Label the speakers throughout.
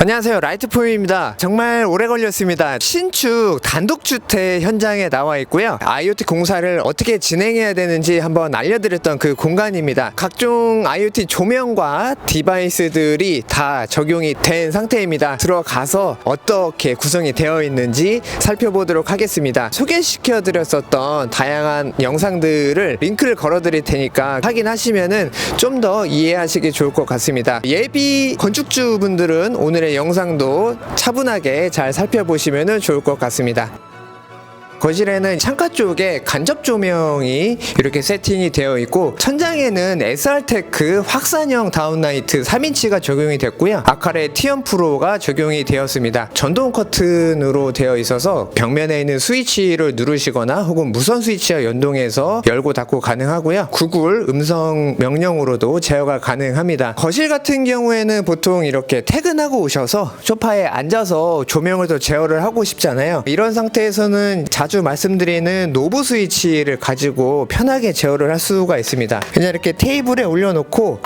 Speaker 1: 안녕하세요, 라이트포유입니다. 정말 오래 걸렸습니다. 신축 단독주택 현장에 나와 있고요. IoT 공사를 어떻게 진행해야 되는지 한번 알려드렸던 그 공간입니다. 각종 IoT 조명과 디바이스들이 다 적용이 된 상태입니다. 들어가서 어떻게 구성이 되어 있는지 살펴보도록 하겠습니다. 소개시켜 드렸었던 다양한 영상들을 링크를 걸어 드릴 테니까 확인하시면은 좀 더 이해하시기 좋을 것 같습니다. 예비 건축주분들은 오늘의 영상도 차분하게 잘 살펴보시면 좋을 것 같습니다. 거실에는 창가 쪽에 간접 조명이 이렇게 세팅이 되어 있고, 천장에는 SR테크 확산형 다운라이트 3인치가 적용이 됐고요. 아카레 T1 프로가 적용이 되었습니다. 전동 커튼으로 되어 있어서 벽면에 있는 스위치를 누르시거나 혹은 무선 스위치와 연동해서 열고 닫고 가능하고요. 구글 음성 명령으로도 제어가 가능합니다. 거실 같은 경우에는 보통 이렇게 퇴근하고 오셔서 소파에 앉아서 조명을 더 제어를 하고 싶잖아요. 이런 상태에서는 자주 말씀드리는 노브 스위치를 가지고 편하게 제어를 할 수가 있습니다. 그냥 이렇게 테이블에 올려놓고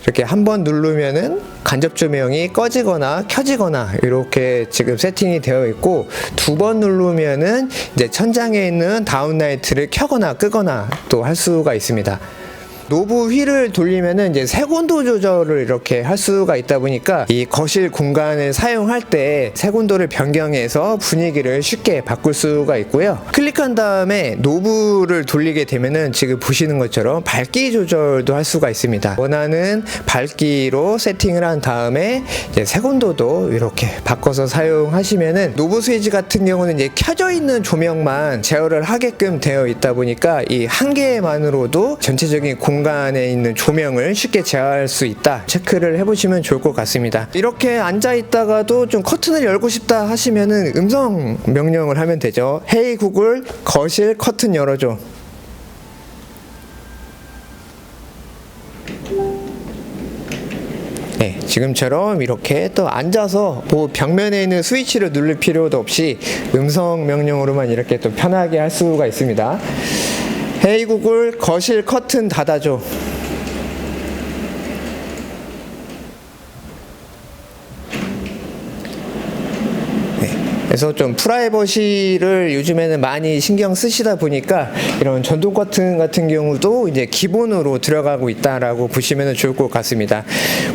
Speaker 1: 이렇게 한번 누르면은 간접 조명이 꺼지거나 켜지거나 이렇게 지금 세팅이 되어 있고, 두 번 누르면은 이제 천장에 있는 다운라이트를 켜거나 끄거나 또 할 수가 있습니다. 노브 휠을 돌리면은 이제 색온도 조절을 이렇게 할 수가 있다 보니까 이 거실 공간을 사용할 때 색온도를 변경해서 분위기를 쉽게 바꿀 수가 있고요. 클릭한 다음에 노브를 돌리게 되면은 지금 보시는 것처럼 밝기 조절도 할 수가 있습니다. 원하는 밝기로 세팅을 한 다음에 이제 색온도도 이렇게 바꿔서 사용하시면은, 노브 스위치 같은 경우는 이제 켜져 있는 조명만 제어를 하게끔 되어 있다 보니까 이 한 개만으로도 전체적인 공간에 있는 조명을 쉽게 제어할 수 있다, 체크를 해보시면 좋을 것 같습니다. 이렇게 앉아 있다가도 좀 커튼을 열고 싶다 하시면은 음성 명령을 하면 되죠. 헤이 구글, 거실 커튼 열어줘. 네, 지금처럼 이렇게 또 앉아서 뭐 벽면에 있는 스위치를 누를 필요도 없이 음성 명령으로만 이렇게 또 편하게 할 수가 있습니다. 헤이 구글, 거실 커튼 닫아줘. 그래서 좀 프라이버시를 요즘에는 많이 신경 쓰시다 보니까 이런 전동 커튼 같은 경우도 이제 기본으로 들어가고 있다라고 보시면 좋을 것 같습니다.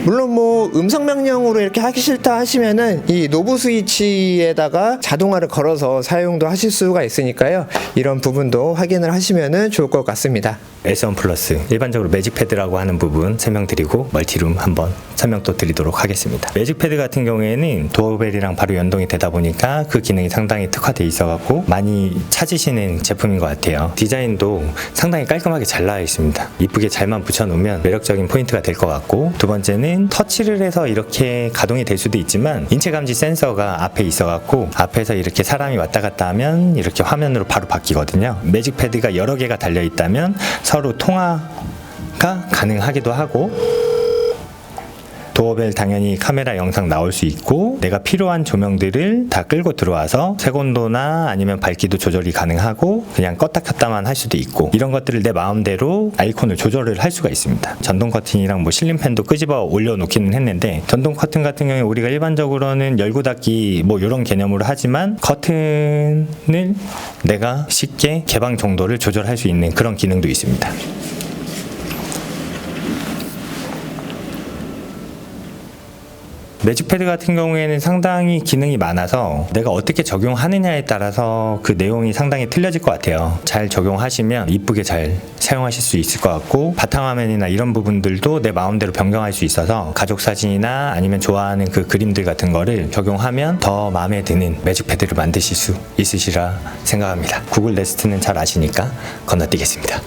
Speaker 1: 물론 뭐 음성 명령으로 이렇게 하기 싫다 하시면은 이 노브 스위치에다가 자동화를 걸어서 사용도 하실 수가 있으니까요. 이런 부분도 확인을 하시면 좋을 것 같습니다.
Speaker 2: S1 플러스 일반적으로 매직 패드라고 하는 부분 설명드리고, 멀티룸 한번 설명 또 드리도록 하겠습니다. 매직 패드 같은 경우에는 도어벨이랑 바로 연동이 되다 보니까 그 기능이 상당히 특화되어 있어갖고 많이 찾으시는 제품인 것 같아요. 디자인도 상당히 깔끔하게 잘 나와 있습니다. 이쁘게 잘만 붙여놓으면 매력적인 포인트가 될 것 같고, 두 번째는 터치를 해서 이렇게 가동이 될 수도 있지만 인체감지 센서가 앞에 있어갖고 앞에서 이렇게 사람이 왔다 갔다 하면 이렇게 화면으로 바로 바뀌거든요. 매직 패드가 여러 개가 달려있다면 서로 통화가 가능하기도 하고, 도어벨 당연히 카메라 영상 나올 수 있고, 내가 필요한 조명들을 다 끌고 들어와서 색온도나 아니면 밝기도 조절이 가능하고 그냥 껐다 켰다만 할 수도 있고, 이런 것들을 내 마음대로 아이콘을 조절을 할 수가 있습니다. 전동 커튼이랑 뭐 실린팬도 끄집어 올려놓기는 했는데, 전동 커튼 같은 경우에 우리가 일반적으로는 열고 닫기 뭐 이런 개념으로 하지만 커튼을 내가 쉽게 개방 정도를 조절할 수 있는 그런 기능도 있습니다. 매직 패드 같은 경우에는 상당히 기능이 많아서 내가 어떻게 적용하느냐에 따라서 그 내용이 상당히 틀려질 것 같아요. 잘 적용하시면 이쁘게 잘 사용하실 수 있을 것 같고, 바탕화면이나 이런 부분들도 내 마음대로 변경할 수 있어서 가족 사진이나 아니면 좋아하는 그 그림들 같은 거를 적용하면 더 마음에 드는 매직 패드를 만드실 수 있으시라 생각합니다. 구글 네스트는 잘 아시니까 건너뛰겠습니다.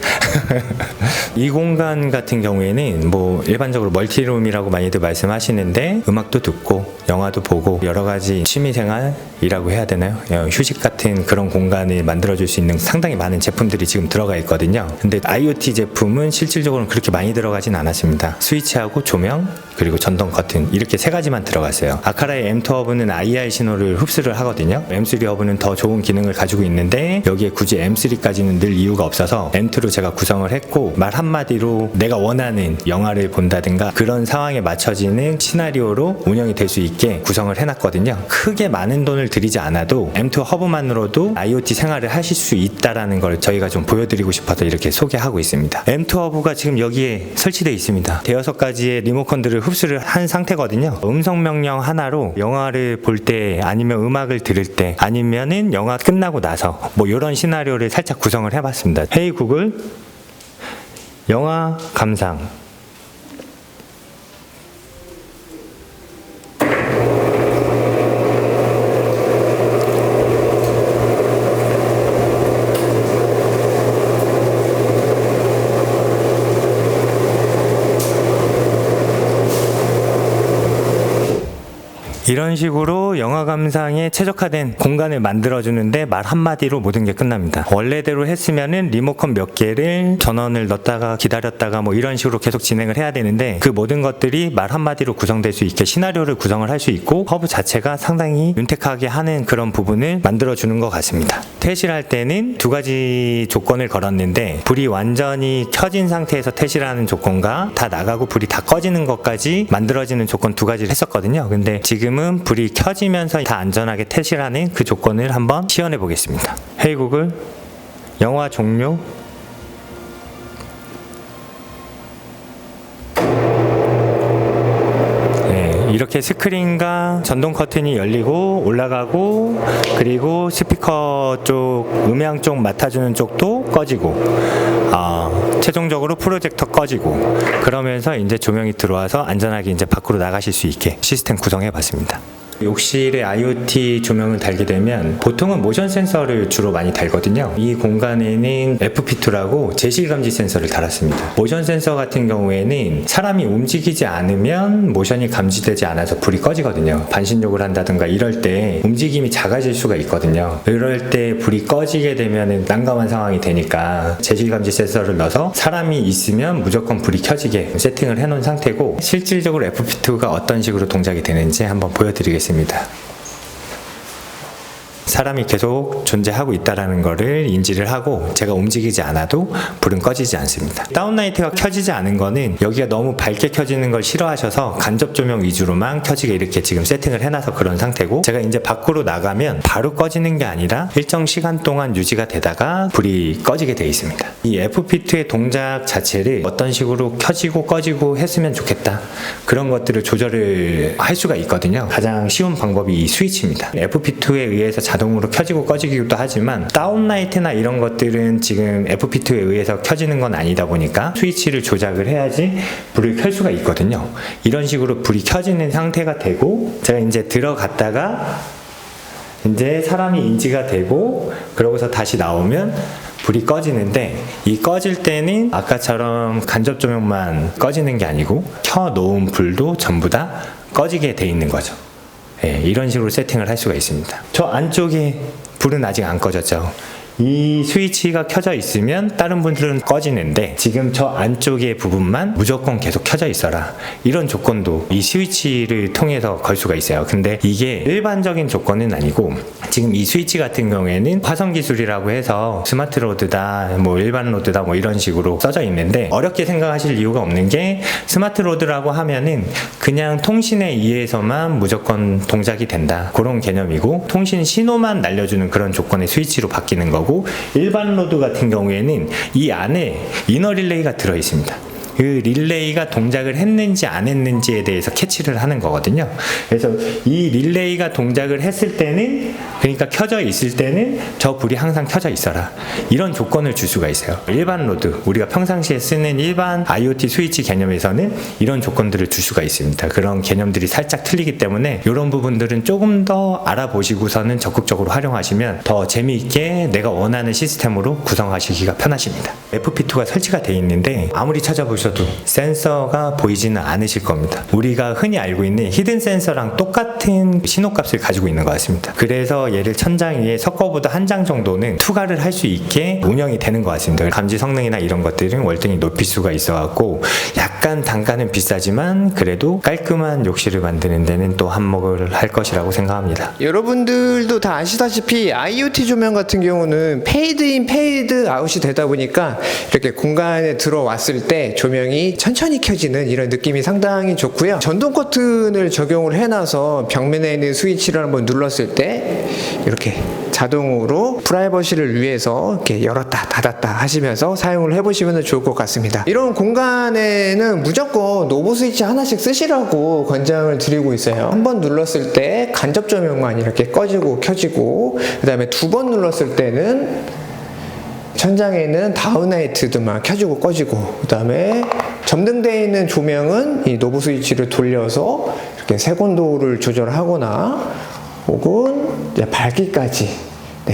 Speaker 2: 이 공간 같은 경우에는 뭐 일반적으로 멀티룸이라고 많이들 말씀하시는데, 음악도 듣고 영화도 보고 여러 가지 취미생활이라고 해야 되나요? 휴식 같은 그런 공간을 만들어줄 수 있는 상당히 많은 제품들이 지금 들어가 있거든요. 근데 IoT 제품은 실질적으로는 그렇게 많이 들어가진 않았습니다. 스위치하고 조명, 그리고 전동 커튼, 이렇게 세 가지만 들어갔어요. 아카라의 M2 허브는 IR 신호를 흡수를 하거든요. M3 허브는 더 좋은 기능을 가지고 있는데 여기에 굳이 M3까지는 늘 이유가 없어서 M2로 제가 구성을 했고, 말 한마디로 내가 원하는 영화를 본다든가 그런 상황에 맞춰지는 시나리오로 운영 운영이 될 수 있게 구성을 해놨거든요. 크게 많은 돈을 들이지 않아도 M2 허브만으로도 IoT 생활을 하실 수 있다라는 걸 저희가 좀 보여드리고 싶어서 이렇게 소개하고 있습니다. M2 허브가 지금 여기에 설치되어 있습니다. 대여섯 가지의 리모컨들을 흡수를 한 상태거든요. 음성 명령 하나로 영화를 볼 때 아니면 음악을 들을 때 아니면은 영화 끝나고 나서 뭐 이런 시나리오를 살짝 구성을 해봤습니다. 헤이 구글 영화 감상. 이런 식으로 영화 감상에 최적화된 공간을 만들어주는데 말 한마디로 모든 게 끝납니다. 원래대로 했으면은 리모컨 몇 개를 전원을 넣었다가 기다렸다가 뭐 이런 식으로 계속 진행을 해야 되는데 그 모든 것들이 말 한마디로 구성될 수 있게 시나리오를 구성을 할 수 있고 허브 자체가 상당히 윤택하게 하는 그런 부분을 만들어주는 것 같습니다. 퇴실 할 때는 두 가지 조건을 걸었는데 불이 완전히 켜진 상태에서 퇴실하는 조건과 다 나가고 불이 다 꺼지는 것까지 만들어지는 조건 두 가지를 했었거든요. 근데 지금은 불이 켜지면서 다 안전하게 퇴실하는 그 조건을 한번 시연해 보겠습니다. 헤이 구글 영화 종료. 이렇게 스크린과 전동 커튼이 열리고 올라가고 그리고 스피커 쪽 음향 쪽 맡아주는 쪽도 꺼지고 최종적으로 프로젝터 꺼지고 그러면서 이제 조명이 들어와서 안전하게 이제 밖으로 나가실 수 있게 시스템 구성해 봤습니다. 욕실에 IoT 조명을 달게 되면 보통은 모션 센서를 주로 많이 달거든요. 이 공간에는 FP2라고 제실감지 센서를 달았습니다. 모션 센서 같은 경우에는 사람이 움직이지 않으면 모션이 감지되지 않아서 불이 꺼지거든요. 반신욕을 한다든가 이럴 때 움직임이 작아질 수가 있거든요. 이럴 때 불이 꺼지게 되면 난감한 상황이 되니까 제실감지 센서를 넣어서 사람이 있으면 무조건 불이 켜지게 세팅을 해놓은 상태고 실질적으로 FP2가 어떤 식으로 동작이 되는지 한번 보여드리겠습니다. 사람이 계속 존재하고 있다는 것을 인지를 하고 제가 움직이지 않아도 불은 꺼지지 않습니다. 다운라이트가 켜지지 않은 거는 여기가 너무 밝게 켜지는 걸 싫어하셔서 간접 조명 위주로만 켜지게 이렇게 지금 세팅을 해놔서 그런 상태고 제가 이제 밖으로 나가면 바로 꺼지는 게 아니라 일정 시간 동안 유지가 되다가 불이 꺼지게 되어 있습니다. 이 FP2의 동작 자체를 어떤 식으로 켜지고 꺼지고 했으면 좋겠다 그런 것들을 조절을 할 수가 있거든요. 가장 쉬운 방법이 이 스위치입니다. FP2에 의해서 자동으로 켜지고 꺼지기도 하지만 다운라이트나 이런 것들은 지금 FP2에 의해서 켜지는 건 아니다 보니까 스위치를 조작을 해야지 불을 켤 수가 있거든요. 이런 식으로 불이 켜지는 상태가 되고 제가 이제 들어갔다가 이제 사람이 인지가 되고 그러고서 다시 나오면 불이 꺼지는데 이 꺼질 때는 아까처럼 간접 조명만 꺼지는 게 아니고 켜놓은 불도 전부 다 꺼지게 돼 있는 거죠. 이런 식으로 세팅을 할 수가 있습니다. 저 안쪽에 불은 아직 안 꺼졌죠. 이 스위치가 켜져 있으면 다른 분들은 꺼지는데 지금 저 안쪽의 부분만 무조건 계속 켜져 있어라 이런 조건도 이 스위치를 통해서 걸 수가 있어요. 근데 이게 일반적인 조건은 아니고 지금 이 스위치 같은 경우에는 화성 기술이라고 해서 스마트 로드다 뭐 일반 로드다 뭐 이런 식으로 써져 있는데 어렵게 생각하실 이유가 없는 게 스마트 로드라고 하면은 그냥 통신에 의해서만 무조건 동작이 된다 그런 개념이고 통신 신호만 날려주는 그런 조건의 스위치로 바뀌는 거고 일반 로드 같은 경우에는 이 안에 이너 릴레이가 들어 있습니다. 그 릴레이가 동작을 했는지 안 했는지에 대해서 캐치를 하는 거거든요. 그래서 이 릴레이가 동작을 했을 때는 그러니까 켜져 있을 때는 저 불이 항상 켜져 있어라 이런 조건을 줄 수가 있어요. 일반 로드 우리가 평상시에 쓰는 일반 IoT 스위치 개념에서는 이런 조건들을 줄 수가 있습니다. 그런 개념들이 살짝 틀리기 때문에 이런 부분들은 조금 더 알아보시고서는 적극적으로 활용하시면 더 재미있게 내가 원하는 시스템으로 구성하시기가 편하십니다. FP2가 설치가 되어 있는데 아무리 찾아보셔도 센서가 보이지는 않으실 겁니다. 우리가 흔히 알고 있는 히든 센서랑 똑같은 신호값을 가지고 있는 것 같습니다. 그래서 얘를 천장 위에 석고보드 한 장 정도는 투과를 할 수 있게 운영이 되는 것 같습니다. 감지 성능이나 이런 것들은 월등히 높일 수가 있어갖고 약간 단가는 비싸지만 그래도 깔끔한 욕실을 만드는 데는 또 한몫을 할 것이라고 생각합니다.
Speaker 1: 여러분들도 다 아시다시피 IoT 조명 같은 경우는 페이드 인 페이드 아웃이 되다 보니까 이렇게 공간에 들어왔을 때 조명이 조명이 천천히 켜지는 이런 느낌이 상당히 좋고요. 전동 커튼을 적용을 해놔서 벽면에 있는 스위치를 한번 눌렀을 때 이렇게 자동으로 프라이버시를 위해서 이렇게 열었다 닫았다 하시면서 사용을 해보시면 좋을 것 같습니다. 이런 공간에는 무조건 노브 스위치 하나씩 쓰시라고 권장을 드리고 있어요. 한 번 눌렀을 때 간접 조명만 이렇게 꺼지고 켜지고, 그 다음에 두 번 눌렀을 때는 천장에 있는 다운라이트들만 켜지고 꺼지고, 그 다음에 점등되어 있는 조명은 이 노브 스위치를 돌려서 이렇게 색온도를 조절하거나 혹은 이제 밝기까지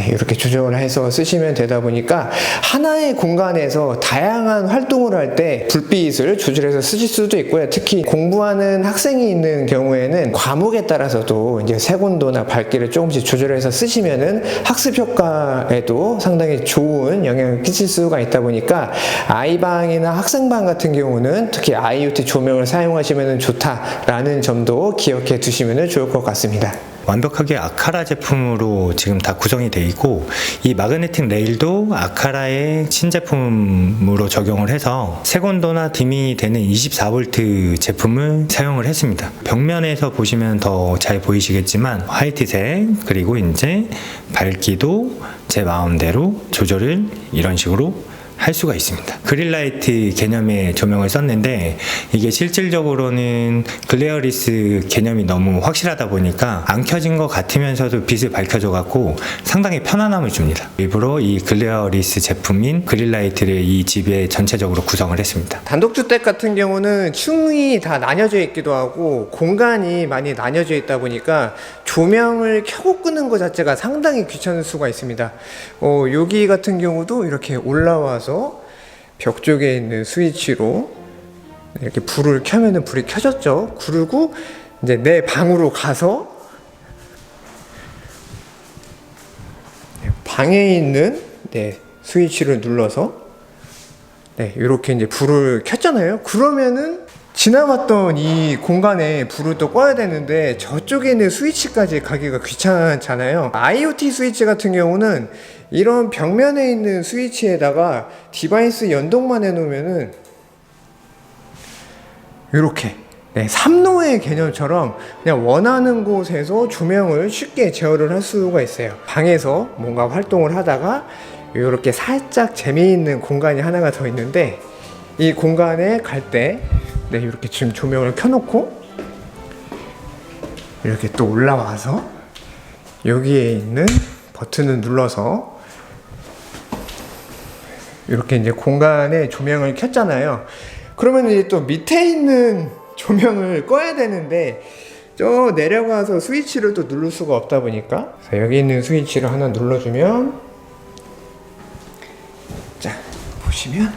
Speaker 1: 이렇게 조정을 해서 쓰시면 되다 보니까 하나의 공간에서 다양한 활동을 할 때 불빛을 조절해서 쓰실 수도 있고요. 특히 공부하는 학생이 있는 경우에는 과목에 따라서도 이제 색온도나 밝기를 조금씩 조절해서 쓰시면은 학습 효과에도 상당히 좋은 영향을 끼칠 수가 있다 보니까 아이방이나 학생방 같은 경우는 특히 IoT 조명을 사용하시면 좋다라는 점도 기억해 두시면 좋을 것 같습니다.
Speaker 2: 완벽하게 아카라 제품으로 지금 다 구성이 되어 있고, 이 마그네틱 레일도 아카라의 신제품으로 적용을 해서 색온도나 디밍이 되는 24V 제품을 사용을 했습니다. 벽면에서 보시면 더 잘 보이시겠지만 화이트색, 그리고 이제 밝기도 제 마음대로 조절을 이런 식으로 할 수가 있습니다. 그릴라이트 개념의 조명을 썼는데 이게 실질적으로는 글레어리스 개념이 너무 확실하다 보니까 안 켜진 것 같으면서도 빛을 밝혀줘 갖고 상당히 편안함을 줍니다. 일부러 이 글레어리스 제품인 그릴라이트를 이 집에 전체적으로 구성을 했습니다.
Speaker 1: 단독주택 같은 경우는 층이 다 나뉘어져 있기도 하고 공간이 많이 나뉘어져 있다 보니까 조명을 켜고 끄는 것 자체가 상당히 귀찮을 수가 있습니다. 여기 같은 경우도 이렇게 올라와서 벽 쪽에 있는 스위치로 이렇게 불을 켜면은 불이 켜졌죠. 그리고 이제 내 방으로 가서 방에 있는 스위치를 눌러서 이렇게 이제 불을 켰잖아요. 그러면은 지나갔던 이 공간에 불을 또 꺼야 되는데 저쪽에 있는 스위치까지 가기가 귀찮잖아요. IoT 스위치 같은 경우는 이런 벽면에 있는 스위치에다가 디바이스 연동만 해놓으면은 이렇게 3로의 개념처럼 그냥 원하는 곳에서 조명을 쉽게 제어를 할 수가 있어요. 방에서 뭔가 활동을 하다가 이렇게 살짝 재미있는 공간이 하나가 더 있는데, 이 공간에 갈 때 이렇게 지금 조명을 켜놓고 이렇게 또 올라와서 여기에 있는 버튼을 눌러서 이렇게 이제 공간에 조명을 켰잖아요. 그러면 이제 또 밑에 있는 조명을 꺼야 되는데 저 내려가서 스위치를 또 누를 수가 없다 보니까 여기 있는 스위치를 하나 눌러주면, 자 보시면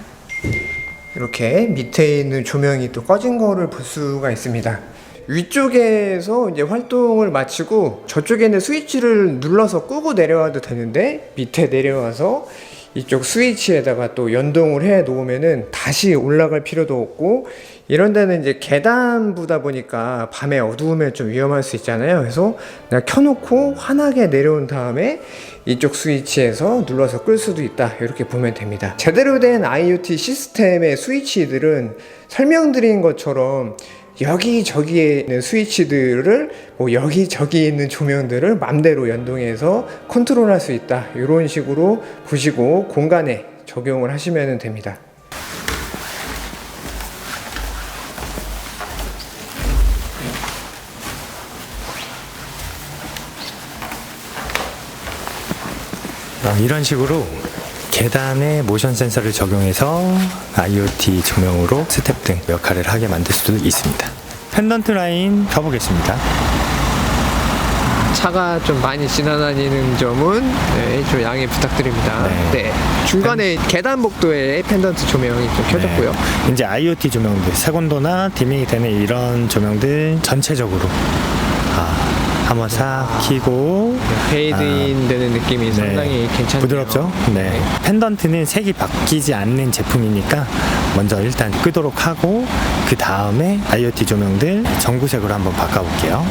Speaker 1: 이렇게 밑에 있는 조명이 또 꺼진 거를 볼 수가 있습니다. 위쪽에서 이제 활동을 마치고 저쪽에 있는 스위치를 눌러서 끄고 내려와도 되는데 밑에 내려와서 이쪽 스위치에다가 또 연동을 해 놓으면은 다시 올라갈 필요도 없고, 이런 데는 이제 계단부다 보니까 밤에 어두우면 좀 위험할 수 있잖아요. 그래서 그냥 켜놓고 환하게 내려온 다음에 이쪽 스위치에서 눌러서 끌 수도 있다, 이렇게 보면 됩니다. 제대로 된 IoT 시스템의 스위치들은 설명드린 것처럼 여기저기에 있는 스위치들을 여기저기 있는 조명들을 맘대로 연동해서 컨트롤할 수 있다, 이런 식으로 보시고 공간에 적용을 하시면 됩니다.
Speaker 2: 이런 식으로 계단에 모션 센서를 적용해서 IoT 조명으로 스텝 등 역할을 하게 만들 수도 있습니다. 펜던트 라인 켜보겠습니다.
Speaker 1: 차가 좀 많이 지나다니는 점은 좀 양해 부탁드립니다. 중간에 계단 복도에 펜던트 조명이 좀 켜졌고요.
Speaker 2: 이제 IoT 조명들, 색온도나 디밍이 되는 이런 조명들 전체적으로 한번 싹 켜고
Speaker 1: 페이드인 되는 느낌이 상당히 괜찮네요.
Speaker 2: 부드럽죠? 펜던트는 색이 바뀌지 않는 제품이니까 먼저 일단 끄도록 하고 그 다음에 IoT 조명들 전구색으로 한번 바꿔볼게요.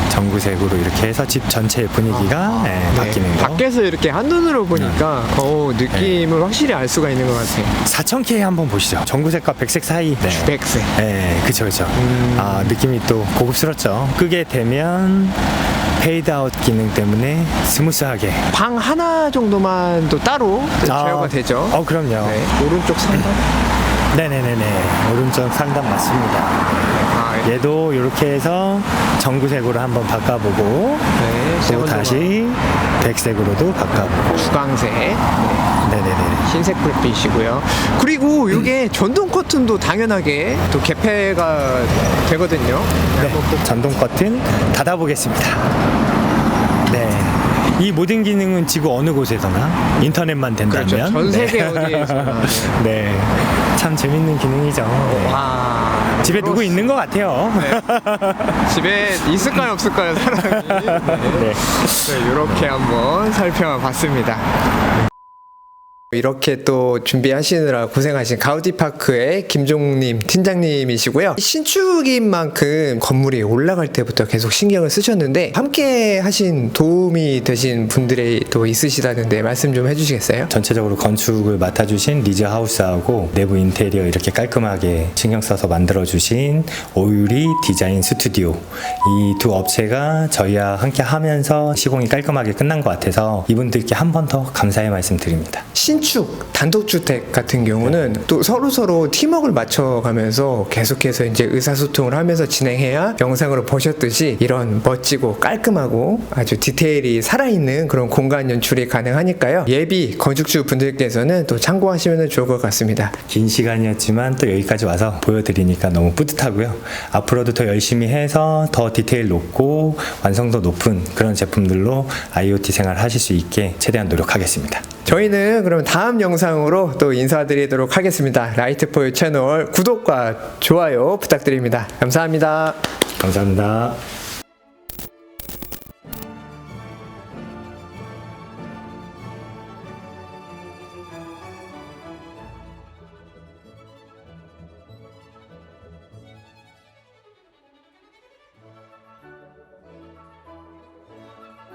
Speaker 2: 전구색으로 이렇게 해서 집 전체의 분위기가 바뀌는 거.
Speaker 1: 밖에서 이렇게 한눈으로 보니까 느낌을 확실히 알 수가 있는 것 같아요.
Speaker 2: 4000K 한번 보시죠. 전구색과 백색 사이. 네.
Speaker 1: 백색.
Speaker 2: 네, 그쵸. 아, 느낌이 또 고급스럽죠. 끄게 되면 페이드 아웃 기능 때문에 스무스하게.
Speaker 1: 방 하나 정도만 또 따로 제어가 되죠.
Speaker 2: 그럼요.
Speaker 1: 네, 오른쪽 상단.
Speaker 2: 네네네네. 오른쪽 상단 맞습니다. 얘도 이렇게 해서 전구색으로 한번 바꿔보고 또 다시 백색으로도 바꿔보고
Speaker 1: 주광색.
Speaker 2: 네네네.
Speaker 1: 흰색 불빛이고요. 그리고 이게 전동 커튼도 당연하게 또 개폐가 되거든요.
Speaker 2: 네, 전동 커튼 닫아보겠습니다. 네. 이 모든 기능은 지구 어느 곳에서나 인터넷만 된다면
Speaker 1: 그렇죠. 전 세계 어디에서나.
Speaker 2: 네. 참 재밌는 기능이죠. 네.
Speaker 1: 와,
Speaker 2: 집에 누구 있는 것 같아요.
Speaker 1: 네. 집에 있을까요, 없을까요, 사람이?
Speaker 2: 네.
Speaker 1: 이렇게 한번 살펴봤습니다. 이렇게 또 준비하시느라 고생하신 가우디파크의 김종님 팀장님이시고요. 신축인 만큼 건물이 올라갈 때부터 계속 신경을 쓰셨는데 함께 하신 도움이 되신 분들이 또 있으시다는데 말씀 좀 해주시겠어요?
Speaker 2: 전체적으로 건축을 맡아주신 리즈 하우스하고 내부 인테리어 이렇게 깔끔하게 신경 써서 만들어주신 오유리 디자인 스튜디오, 이 두 업체가 저희와 함께 하면서 시공이 깔끔하게 끝난 것 같아서 이분들께 한 번 더 감사의 말씀 드립니다.
Speaker 1: 신축 단독주택 같은 경우는 또 서로 팀워크를 맞춰가면서 계속해서 이제 의사소통을 하면서 진행해야 영상으로 보셨듯이 이런 멋지고 깔끔하고 아주 디테일이 살아있는 그런 공간 연출이 가능하니까요. 예비 건축주 분들께서는 또 참고하시면 좋을 것 같습니다.
Speaker 2: 긴 시간이었지만 또 여기까지 와서 보여드리니까 너무 뿌듯하고요. 앞으로도 더 열심히 해서 더 디테일 높고 완성도 높은 그런 제품들로 IoT 생활 하실 수 있게 최대한 노력하겠습니다.
Speaker 1: 저희는 그럼 다음 영상으로 또 인사드리도록 하겠습니다. 라이트포유 채널 구독과 좋아요 부탁드립니다. 감사합니다.
Speaker 2: 감사합니다.